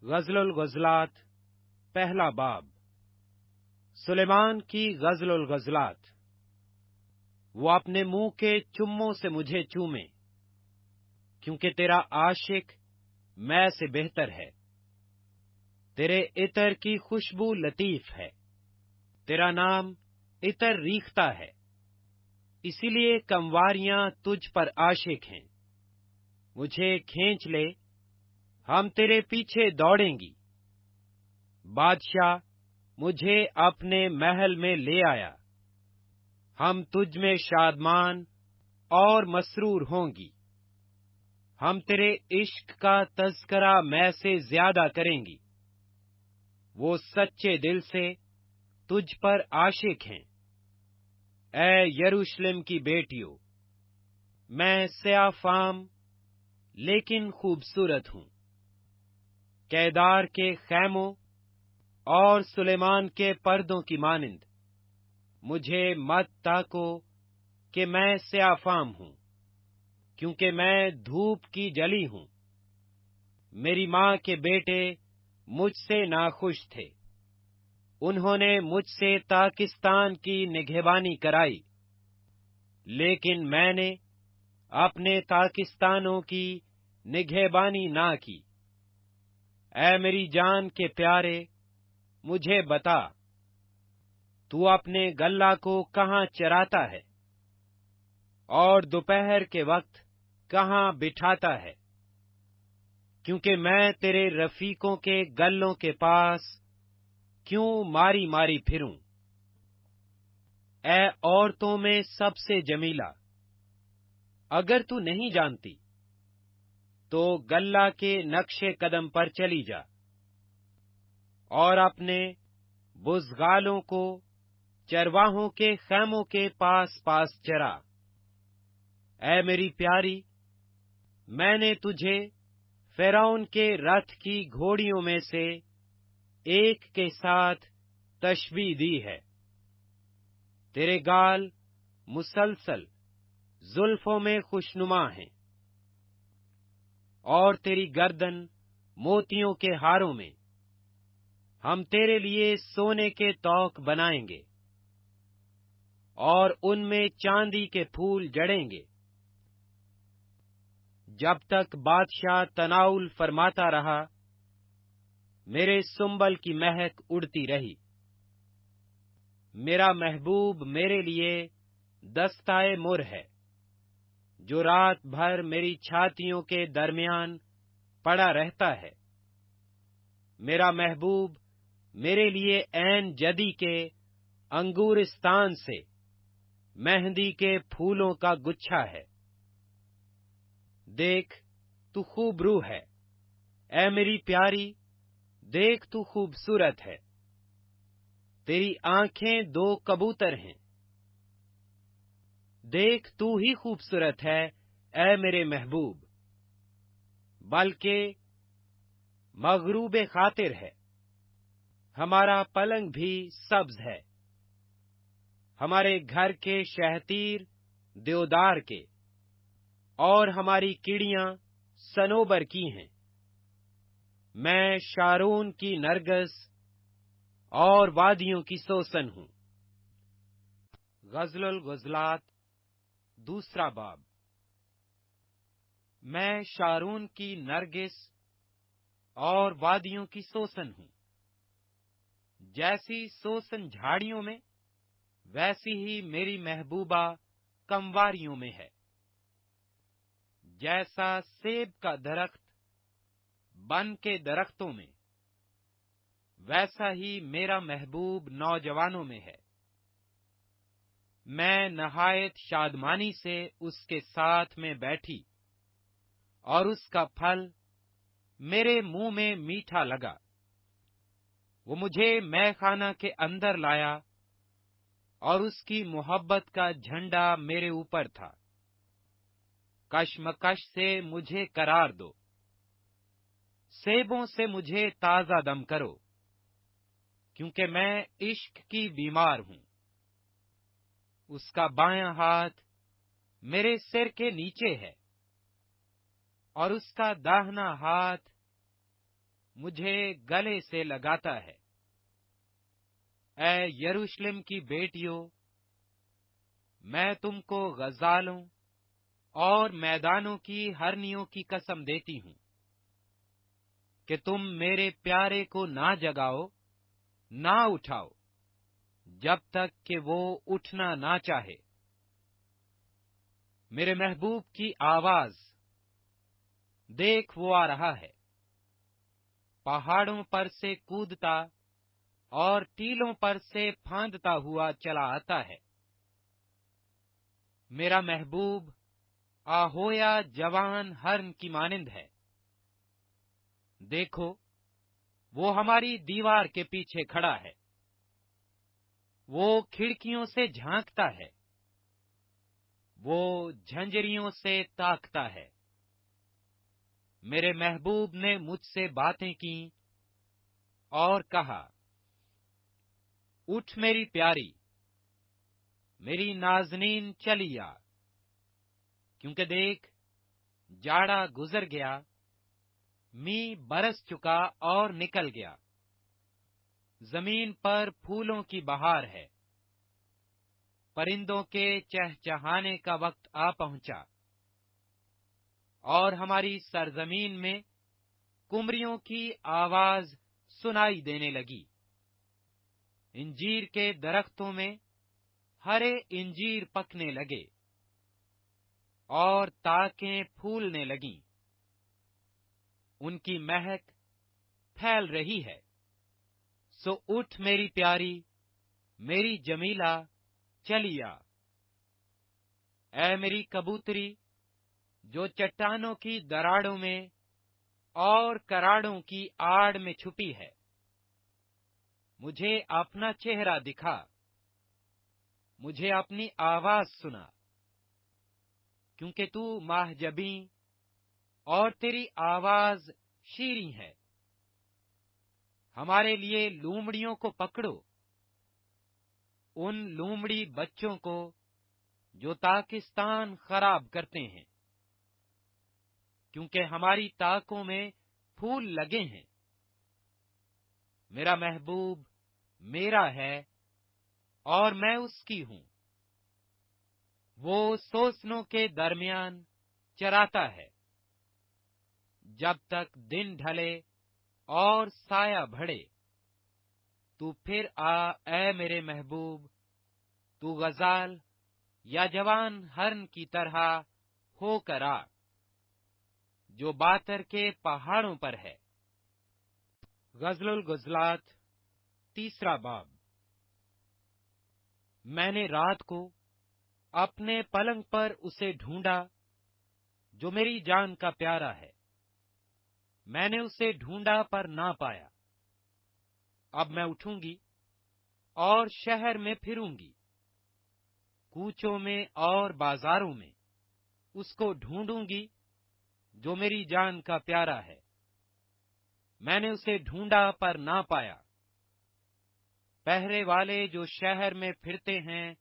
غزل الغزلات پہلا باب۔ سلیمان کی غزل الغزلات۔ وہ اپنے منہ کے چموں سے مجھے چومے، کیونکہ تیرا عاشق میں سے بہتر ہے۔ تیرے عطر کی خوشبو لطیف ہے، تیرا نام عطر ریختہ ہے، اسی لیے کمواریاں تجھ پر عاشق ہیں۔ مجھے کھینچ لے، ہم تیرے پیچھے دوڑیں گی۔ بادشاہ مجھے اپنے محل میں لے آیا، ہم تجھ میں شادمان اور مسرور ہوں گی۔ ہم تیرے عشق کا تذکرہ میں سے زیادہ کریں گی۔ وہ سچے دل سے تجھ پر عاشق ہیں، اے یروشلم کی بیٹیوں۔ میں سیاہ فام لیکن خوبصورت ہوں۔ کیدار کے خیموں اور سلیمان کے پردوں کی مانند مجھے مت تاکو کہ میں سیاہ فام ہوں، کیونکہ میں دھوپ کی جلی ہوں۔ میری ماں کے بیٹے مجھ سے ناخوش تھے، انہوں نے مجھ سے تاکستان کی نگہبانی کرائی، لیکن میں نے اپنے تاکستانوں کی نگہبانی نہ کی۔ اے میری جان کے پیارے، مجھے بتا، تو اپنے گلہ کو کہاں چراتا ہے اور دوپہر کے وقت کہاں بٹھاتا ہے؟ کیونکہ میں تیرے رفیقوں کے گلوں کے پاس کیوں ماری ماری پھروں؟ اے عورتوں میں سب سے جمیلہ، اگر تو نہیں جانتی تو گلہ کے نقش قدم پر چلی جا اور اپنے بزغالوں کو چرواہوں کے خیموں کے پاس پاس چرا۔ اے میری پیاری، میں نے تجھے فرعون کے رتھ کی گھوڑیوں میں سے ایک کے ساتھ تشبیہ دی ہے۔ تیرے گال مسلسل زلفوں میں خوشنما ہیں، اور تیری گردن موتیوں کے ہاروں میں۔ ہم تیرے لیے سونے کے طوق بنائیں گے اور ان میں چاندی کے پھول جڑیں گے۔ جب تک بادشاہ تناول فرماتا رہا، میرے سنبل کی مہک اڑتی رہی۔ میرا محبوب میرے لیے دستائے مر ہے، جو رات بھر میری چھاتیوں کے درمیان پڑا رہتا ہے۔ میرا محبوب میرے لیے عین جدی کے انگورستان سے مہندی کے پھولوں کا گچھا ہے۔ دیکھ تو خوب روح ہے، اے میری پیاری، دیکھ تو خوبصورت ہے۔ تیری آنکھیں دو کبوتر ہیں، دیکھ تو ہی خوبصورت ہے اے میرے محبوب۔ بلکہ مغروب خاطر ہے، ہمارا پلنگ بھی سبز ہے، ہمارے گھر کے شہتیر دیودار کے، اور ہماری کڑیاں صنوبر کی ہیں۔ میں شارون کی نرگس اور وادیوں کی سوسن ہوں۔ غزل الغزلات دوسرا باب۔ میں شارون کی نرگس اور وادیوں کی سوسن ہوں۔ جیسی سوسن جھاڑیوں میں، ویسی ہی میری محبوبہ کمواریوں میں ہے۔ جیسا سیب کا درخت بن کے درختوں میں، ویسا ہی میرا محبوب نوجوانوں میں ہے۔ میں نہایت شادمانی سے اس کے ساتھ میں بیٹھی، اور اس کا پھل میرے منہ میں میٹھا لگا۔ وہ مجھے مے خانہ کے اندر لایا، اور اس کی محبت کا جھنڈا میرے اوپر تھا۔ کشمکش سے مجھے قرار دو، سیبوں سے مجھے تازہ دم کرو، کیونکہ میں عشق کی بیمار ہوں۔ اس کا بایاں ہاتھ میرے سر کے نیچے ہے، اور اس کا داہنا ہاتھ مجھے گلے سے لگاتا ہے۔ اے یروشلم کی بیٹیوں، میں تم کو غزالوں اور میدانوں کی ہرنیوں کی قسم دیتی ہوں کہ تم میرے پیارے کو نہ جگاؤ، نہ اٹھاؤ، جب تک کہ وہ اٹھنا نہ چاہے۔ میرے محبوب کی آواز، دیکھ وہ آ رہا ہے، پہاڑوں پر سے کودتا اور ٹیلوں پر سے پھاندتا ہوا چلا آتا ہے۔ میرا محبوب آہویا جوان ہرن کی مانند ہے۔ دیکھو، وہ ہماری دیوار کے پیچھے کھڑا ہے، وہ کھڑکیوں سے جھانکتا ہے، وہ جھنجریوں سے تاکتا ہے۔ میرے محبوب نے مجھ سے باتیں کی اور کہا، اٹھ میری پیاری، میری نازنین چلی آ، کیونکہ دیکھ جاڑا گزر گیا، می برس چکا اور نکل گیا، زمین پر پھولوں کی بہار ہے، پرندوں کے چہچہانے کا وقت آ پہنچا، اور ہماری سرزمین میں کمریوں کی آواز سنائی دینے لگی۔ انجیر کے درختوں میں ہرے انجیر پکنے لگے اور تاکیں پھولنے لگیں، ان کی مہک پھیل رہی ہے۔ سو اٹھ میری پیاری، میری جمیلہ چلی آ، اے میری کبوتری جو چٹانوں کی دراڑوں میں اور کراڑوں کی آڑ میں چھپی ہے، مجھے اپنا چہرہ دکھا، مجھے اپنی آواز سنا، کیونکہ تو ماہجبیں اور تیری آواز شیریں ہے۔ ہمارے لیے لومڑیوں کو پکڑو، ان لومڑی بچوں کو جو تاکستان خراب کرتے ہیں، کیونکہ ہماری تاکوں میں پھول لگے ہیں۔ میرا محبوب میرا ہے اور میں اس کی ہوں، وہ سوسنوں کے درمیان چراتا ہے، جب تک دن ڈھلے اور سایہ بڑھے۔ تو پھر آ اے میرے محبوب، تو غزال یا جوان ہرن کی طرح ہو کر آ، جو باتر کے پہاڑوں پر ہے۔ غزل الغزلات، تیسرا باب۔ میں نے رات کو اپنے پلنگ پر اسے ڈھونڈا جو میری جان کا پیارا ہے، میں نے اسے ڈھونڈا پر نہ پایا۔ اب میں اٹھوں گی اور شہر میں پھروں گی، کوچوں میں اور بازاروں میں اس کو ڈھونڈوں گی جو میری جان کا پیارا ہے۔ میں نے اسے ڈھونڈا پر نہ پایا۔ پہرے والے جو شہر میں پھرتے ہیں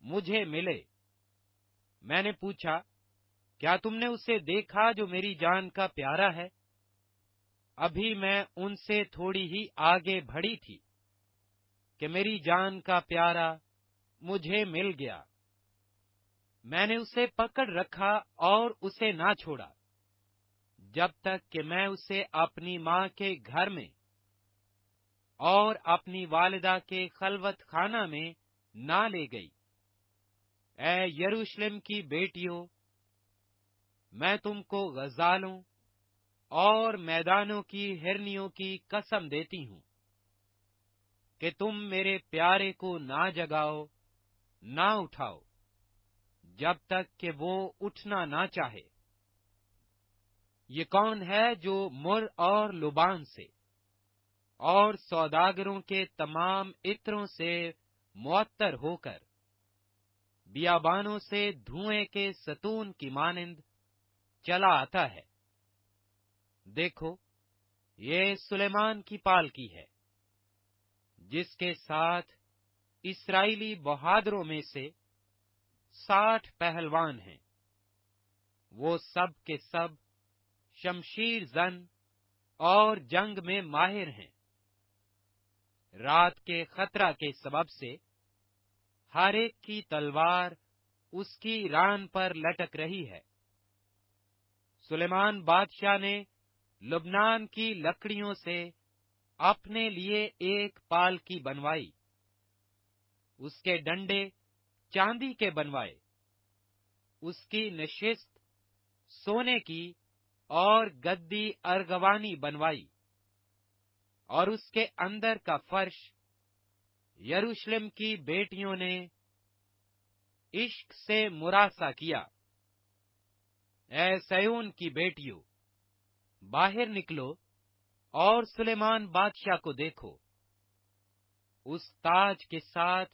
مجھے ملے۔ میں نے پوچھا، کیا تم نے اسے دیکھا جو میری جان کا پیارا ہے؟ ابھی میں ان سے تھوڑی ہی آگے بڑھی تھی کہ میری جان کا پیارا مجھے مل گیا۔ میں نے اسے پکڑ رکھا اور اسے نہ چھوڑا، جب تک کہ میں اسے اپنی ماں کے گھر میں اور اپنی والدہ کے خلوت خانہ میں نہ لے گئی۔ اے یروشلم کی بیٹیوں، میں تم کو غزالوں اور میدانوں کی ہرنیوں کی قسم دیتی ہوں کہ تم میرے پیارے کو نہ جگاؤ، نہ اٹھاؤ، جب تک کہ وہ اٹھنا نہ چاہے۔ یہ کون ہے جو مر اور لبان سے اور سوداگروں کے تمام عطروں سے معطر ہو کر بیابانوں سے دھوئیں کے ستون کی مانند چلا آتا ہے؟ دیکھو، یہ سلیمان کی پالکی ہے، جس کے ساتھ اسرائیلی بہادروں میں سے 60 پہلوان ہیں۔ وہ سب کے سب شمشیر زن اور جنگ میں ماہر ہیں۔ رات کے خطرہ کے سبب سے ہر ایک کی تلوار اس کی ران پر لٹک رہی ہے۔ سلیمان بادشاہ نے لبنان کی لکڑیوں سے اپنے لیے ایک پالکی بنوائی، اس کے ڈنڈے چاندی کے بنوائے، اس کی نشست سونے کی اور گدی ارغوانی بنوائی، اور اس کے اندر کا فرش یروشلم کی بیٹیوں نے عشق سے مراسا کیا۔ اے سیون کی بیٹیوں، باہر نکلو اور سلیمان بادشاہ کو دیکھو، اس تاج کے ساتھ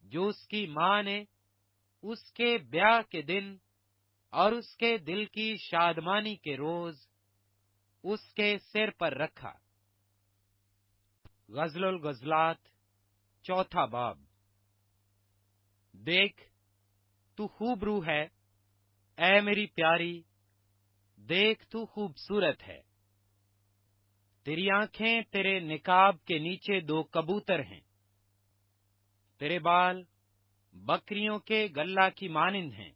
جو اس کی ماں نے اس کے بیاہ کے دن اور اس کے دل کی شادمانی کے روز اس کے سر پر رکھا۔ غزل الغزلات، چوتھا باب۔ دیکھ، تو خوب روح ہے، اے میری پیاری، دیکھ تو خوبصورت ہے۔ تیری آنکھیں تیرے نقاب کے نیچے دو کبوتر ہیں، تیرے بال بکریوں کے گلہ کی مانند ہیں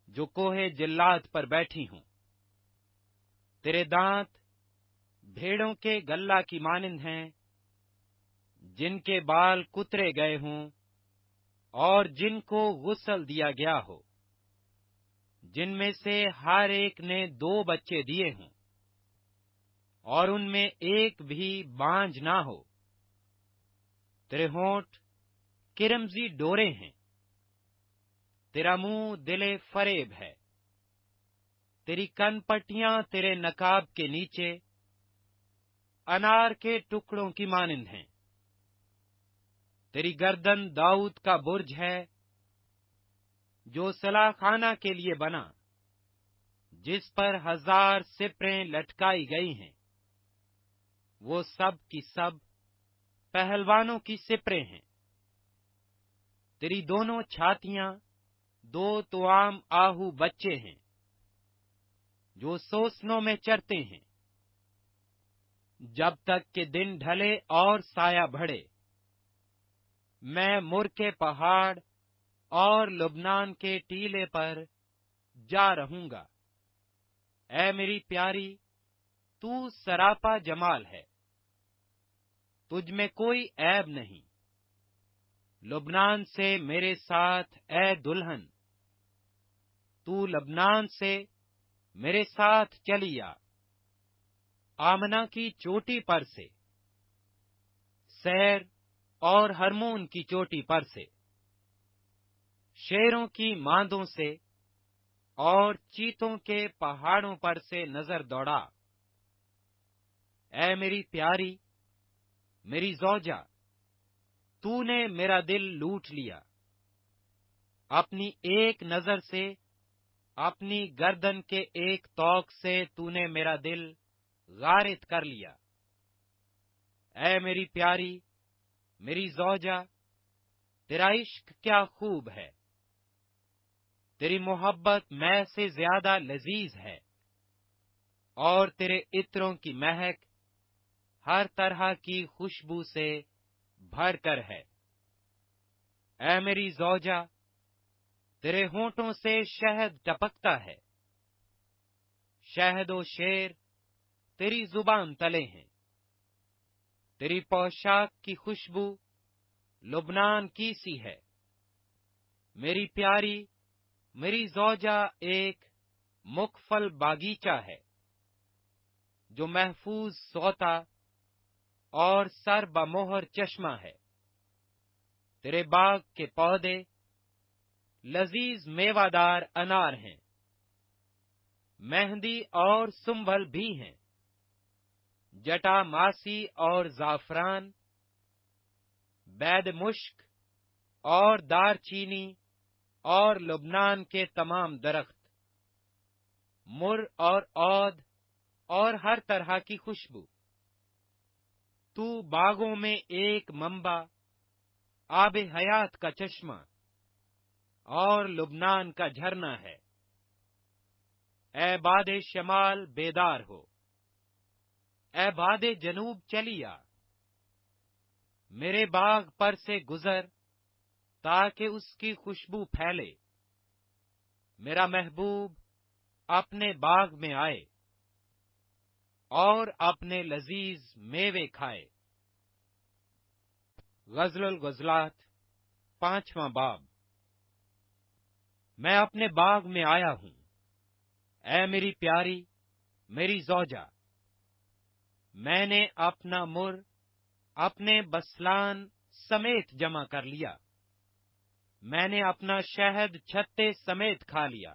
جو کوہ جلات پر بیٹھی ہوں۔ تیرے دانت بھیڑوں کے گلہ کی مانند ہیں جن کے بال کترے گئے ہوں اور جن کو غسل دیا گیا ہو، جن میں سے ہر ایک نے 2 بچے دیے ہوں اور ان میں ایک بھی بانج نہ ہو۔ تیرے ہونٹ کرمزی ڈورے ہیں، تیرا منہ دل فریب ہے، تیری کن پٹیاں تیرے نقاب کے نیچے انار کے ٹکڑوں کی مانند ہیں۔ تیری گردن داؤد کا برج ہے جو صلاح خانہ کے لیے بنا، جس پر 1000 سپریں لٹکائی گئی ہیں، وہ سب کی سب پہلوانوں کی سپریں ہیں۔ تیری دونوں چھاتیاں 2 توام آہو بچے ہیں جو سوسنوں میں چرتے ہیں، جب تک کہ دن ڈھلے اور سایہ بڑھے۔ میں مر کے پہاڑ اور لبنان کے ٹیلے پر جا رہوں گا۔ اے میری پیاری، تو سراپا جمال ہے، تجھ میں کوئی عیب نہیں۔ لبنان سے میرے ساتھ اے دلہن، تو لبنان سے میرے ساتھ چلی آ، آمنہ کی چوٹی پر سے، سیر اور ہرمون کی چوٹی پر سے، شیروں کی ماندوں سے اور چیتوں کے پہاڑوں پر سے نظر دوڑا۔ اے میری پیاری، میری زوجہ، تو نے میرا دل لوٹ لیا، اپنی ایک نظر سے، اپنی گردن کے ایک طوق سے تو نے میرا دل غارت کر لیا۔ اے میری پیاری، میری زوجہ، تیرا عشق کیا خوب ہے، تیری محبت میں سے زیادہ لذیذ ہے، اور تیرے عطروں کی مہک ہر طرح کی خوشبو سے بھر کر ہے۔ اے میری زوجہ، تیرے ہونٹوں سے شہد ٹپکتا ہے، شہد و شیر تیری زبان تلے ہیں۔ تیری پوشاک کی خوشبو لبنان کی سی ہے۔ میری پیاری، میری زوجہ ایک مقفل باغیچہ ہے جو محفوظ سوتا اور سر بمہر چشمہ ہے۔ تیرے باغ کے پودے لذیذ میوہ دار انار ہیں، مہندی اور سنبل بھی ہیں، جٹا ماسی اور زعفران، بید مشک اور دار چینی اور لبنان کے تمام درخت، مر اور عود اور ہر طرح کی خوشبو۔ تو باغوں میں ایک منبع، آب حیات کا چشمہ اور لبنان کا جھرنا ہے۔ اے باد شمال بیدار ہو، اے باد جنوب چلیا، میرے باغ پر سے گزر تاکہ اس کی خوشبو پھیلے۔ میرا محبوب اپنے باغ میں آئے اور اپنے لذیذ میوے کھائے۔ غزل الغزلات 5واں باب۔ میں اپنے باغ میں آیا ہوں، اے میری پیاری، میری زوجہ۔ میں نے اپنا مر اپنے بسلان سمیت جمع کر لیا، میں نے اپنا شہد چھتے سمیت کھا لیا،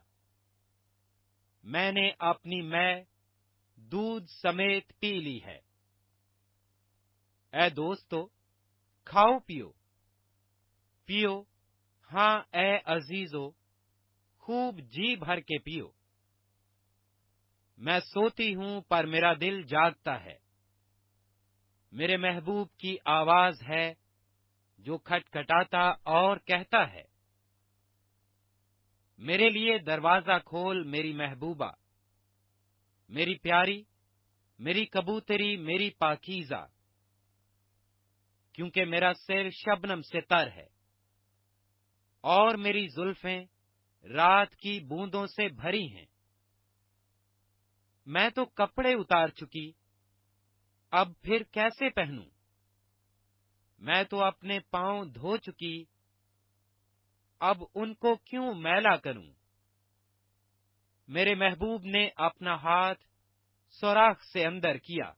میں نے اپنی مے دودھ سمیت پی لی ہے۔ اے دوستو، کھاؤ پیو، پیو، ہاں اے عزیزو، خوب جی بھر کے پیو۔ میں سوتی ہوں پر میرا دل جاگتا ہے، میرے محبوب کی آواز ہے جو کھٹکھٹاتا اور کہتا ہے، میرے لیے دروازہ کھول میری محبوبہ، میری پیاری، میری کبوتری، میری پاکیزہ، کیونکہ میرا سر شبنم سے تر ہے اور میری زلفیں رات کی بوندوں سے بھری ہیں۔ میں تو کپڑے اتار چکی، اب پھر کیسے پہنوں؟ میں تو اپنے پاؤں دھو چکی، اب ان کو کیوں میلا کروں؟ میرے محبوب نے اپنا ہاتھ سوراخ سے اندر کیا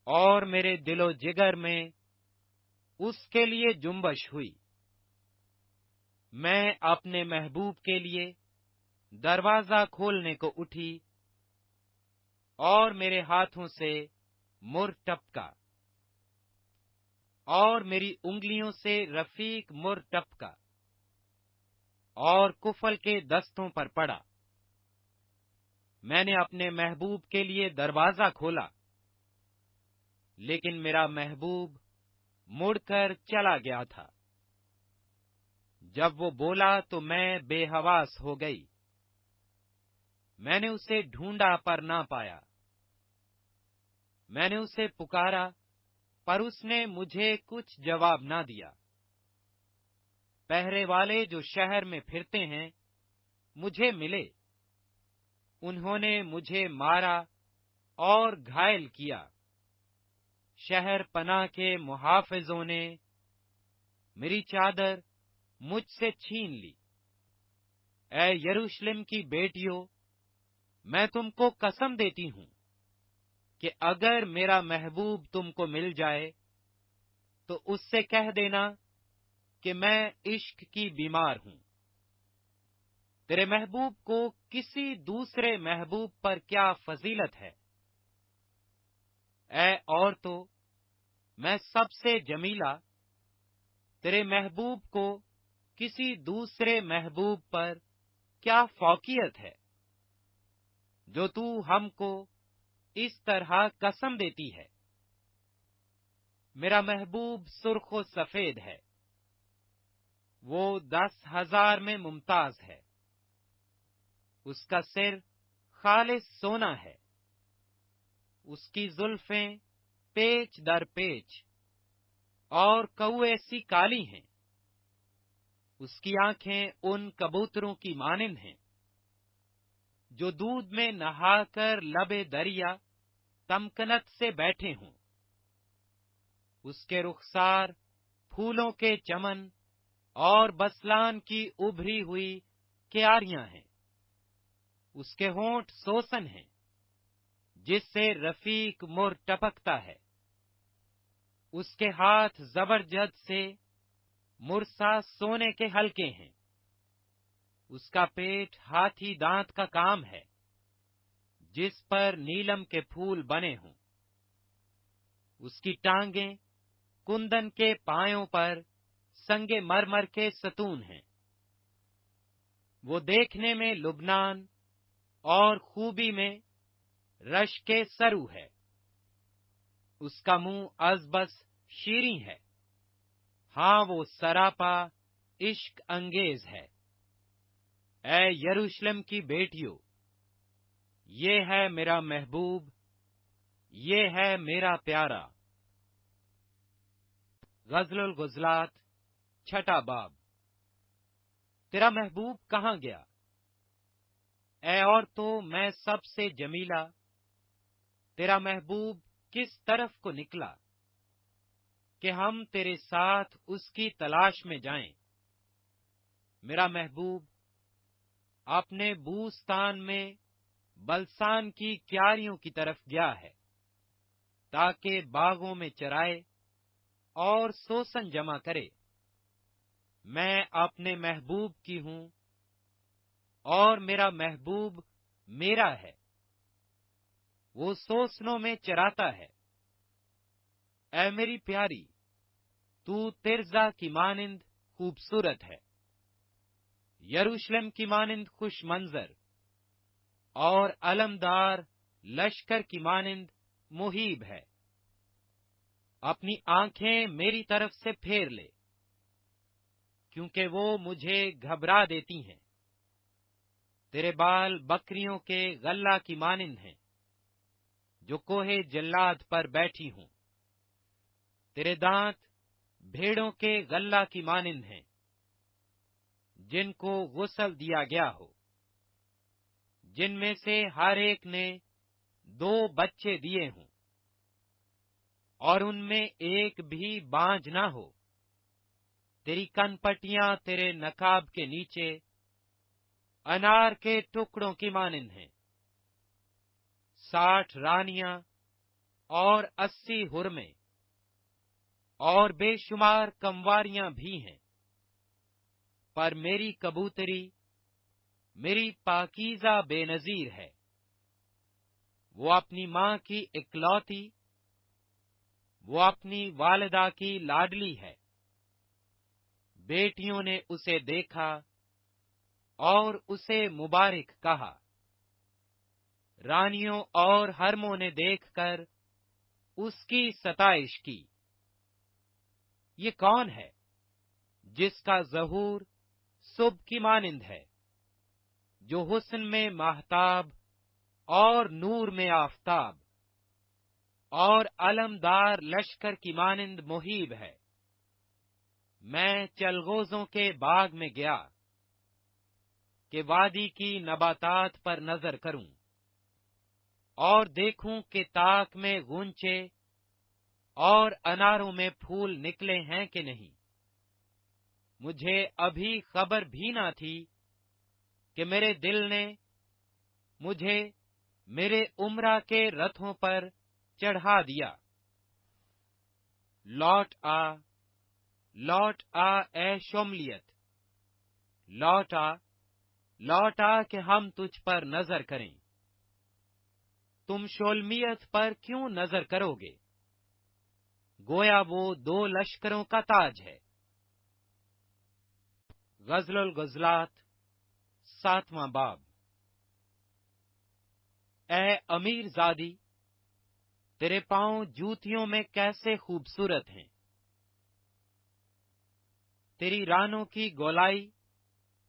اور میرے دل و جگر میں اس کے لیے جنبش ہوئی۔ میں اپنے محبوب کے لیے دروازہ کھولنے کو اٹھی اور میرے ہاتھوں سے مر ٹپکا اور میری انگلیوں سے رفیق مر ٹپکا اور کفل کے دستوں پر پڑا۔ میں نے اپنے محبوب کے لیے دروازہ کھولا، لیکن میرا محبوب مڑ کر چلا گیا تھا۔ جب وہ بولا تو میں بے حواس ہو گئی، میں نے اسے ڈھونڈا پر نہ پایا، میں نے اسے پکارا پر اس نے مجھے کچھ جواب نہ دیا۔ پہرے والے جو شہر میں پھرتے ہیں مجھے ملے، انہوں نے مجھے مارا اور گھائل کیا۔ شہر پناہ کے محافظوں نے میری چادر مجھ سے چھین لی۔ اے یروشلم کی بیٹیوں، میں تم کو قسم دیتی ہوں کہ اگر میرا محبوب تم کو مل جائے تو اس سے کہہ دینا کہ میں عشق کی بیمار ہوں۔ تیرے محبوب کو کسی دوسرے محبوب پر کیا فضیلت ہے؟ اے عورتوں، میں سب سے جمیلہ، تیرے محبوب کو کسی دوسرے محبوب پر کیا فوقیت ہے جو تو ہم کو اس طرح قسم دیتی ہے؟ میرا محبوب سرخ و سفید ہے، وہ 10,000 میں ممتاز ہے، اس کا سر خالص سونا ہے، اس کی زلفیں پیچ در پیچ اور کوے سی کالی ہیں، اس کی آنکھیں ان کبوتروں کی مانند ہیں جو دودھ میں نہا کر لبے دریا تمکنت سے بیٹھے ہوں۔ اس کے رخسار پھولوں کے چمن اور بسلان کی ابھری ہوئی کیاریاں ہیں، اس کے ہونٹ سوسن ہیں جس سے رفیق مر ٹپکتا ہے، اس کے ہاتھ زبرجد سے مرصع سونے کے ہلکے ہیں، اس کا پیٹ ہاتھی دانت کا کام ہے جس پر نیلم کے پھول بنے ہوں، اس کی ٹانگیں کندن کے پایوں پر سنگ مرمر کے ستون ہیں، وہ دیکھنے میں لبنان اور خوبی میں رش کے سرو ہے، اس کا منہ ازبس شیریں ہے، ہاں وہ سراپا عشق انگیز ہے۔ اے یروشلم کی بیٹیوں، یہ ہے میرا محبوب، یہ ہے میرا پیارا۔ غزل الغزلات، چھٹا باب۔ تیرا محبوب کہاں گیا؟ اے عورتوں میں سب سے جمیلہ، تیرا محبوب کس طرف کو نکلا کہ ہم تیرے ساتھ اس کی تلاش میں جائیں۔ میرا محبوب اپنے بوستان میں بلسان کی کیاریوں کی طرف گیا ہے، تاکہ باغوں میں چرائے اور سوسن جمع کرے۔ میں اپنے محبوب کی ہوں اور میرا محبوب میرا ہے، وہ سوسنوں میں چراتا ہے۔ اے میری پیاری، تو ترزا کی مانند خوبصورت ہے، یروشلم کی مانند خوش منظر اور علمدار لشکر کی مانند مہیب ہے۔ اپنی آنکھیں میری طرف سے پھیر لے، کیونکہ وہ مجھے گھبرا دیتی ہیں۔ تیرے بال بکریوں کے غلہ کی مانند ہیں، جو کوہ جلاد پر بیٹھی ہوں۔ تیرے دانت بھیڑوں کے غلہ کی مانند ہیں، جن کو غسل دیا گیا ہو، جن میں سے ہر ایک نے 2 بچے دیے ہوں، اور ان میں ایک بھی بانجھ نہ ہو۔ تیری کن پٹیاں تیرے نقاب کے نیچے انار کے ٹکڑوں کی مانند ہیں۔ 60 رانیاں اور 80 حرمیں اور بے شمار کمواریاں بھی ہیں، پر میری کبوتری میری پاکیزہ بے نظیر ہے۔ وہ اپنی ماں کی اکلوتی، وہ اپنی والدہ کی لاڈلی ہے۔ بیٹیوں نے اسے دیکھا اور اسے مبارک کہا، رانیوں اور حرموں نے دیکھ کر اس کی ستائش کی۔ یہ کون ہے جس کا ظہور صبح کی مانند ہے، جو حسن میں ماہتاب اور نور میں آفتاب اور علمدار لشکر کی مانند مہیب ہے؟ میں چلغوزوں کے باغ میں گیا کہ وادی کی نباتات پر نظر کروں اور دیکھوں کہ تاک میں غنچے اور اناروں میں پھول نکلے ہیں کہ نہیں۔ مجھے ابھی خبر بھی نہ تھی کہ میرے دل نے مجھے میرے عمرہ کے رتھوں پر چڑھا دیا۔ لوٹ آ اے شملیت، لوٹ آ کہ ہم تجھ پر نظر کریں۔ تم شولمیت پر کیوں نظر کرو گے؟ گویا وہ 2 لشکروں کا تاج ہے۔ غزل الغزلات، 7واں باب۔ اے امیر زادی، تیرے پاؤں جوتیوں میں کیسے خوبصورت ہیں۔ تیری رانوں کی گولائی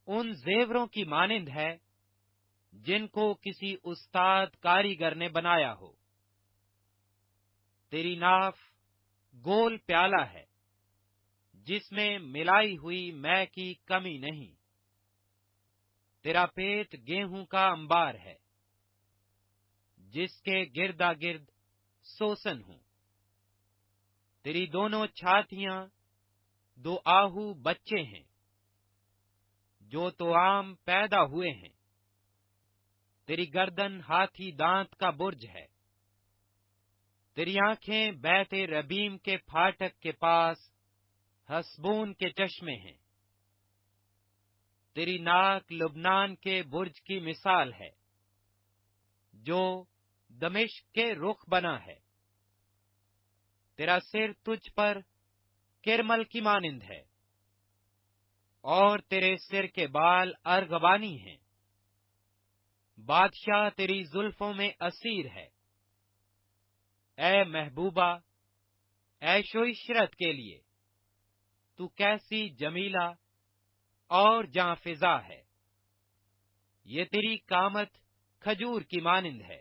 ان زیوروں کی مانند ہے جن کو کسی استاد کاریگر نے بنایا ہو۔ تیری ناف گول پیالہ ہے، جس میں ملائی ہوئی مے کی کمی نہیں۔ تیرا پیٹ گیہوں کا انبار ہے، جس کے گردا گرد سوسن ہوں۔ تیری دونوں چھاتیاں 2 آہو بچے ہیں، جو توام پیدا ہوئے ہیں۔ تیری گردن ہاتھی دانت کا برج ہے۔ تیری آنکھیں بیت ربیم کے پھاٹک کے پاس حسبون کے چشمے ہیں۔ تیری ناک لبنان کے برج کی مثال ہے، جو دمشق کے رخ بنا ہے۔ تیرا سر تجھ پر کرمل کی مانند ہے، اور تیرے سر کے بال ارغوانی ہیں۔ بادشاہ تیری زلفوں میں اسیر ہے۔ اے محبوبہ، عیش و عشرت کے لیے تو کیسی جمیلہ اور جاں فضا ہے۔ یہ تیری قامت کھجور کی مانند ہے،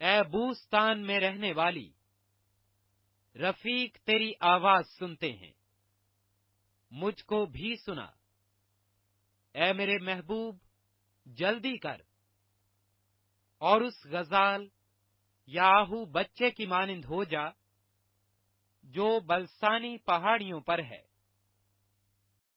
اے بوستان میں رہنے والی، رفیق تیری آواز سنتے ہیں، مجھ کو بھی سنا۔ اے میرے محبوب، جلدی کر، اور اس غزال یا آہو بچے کی مانند ہو جا جو بلسانی پہاڑیوں پر ہے۔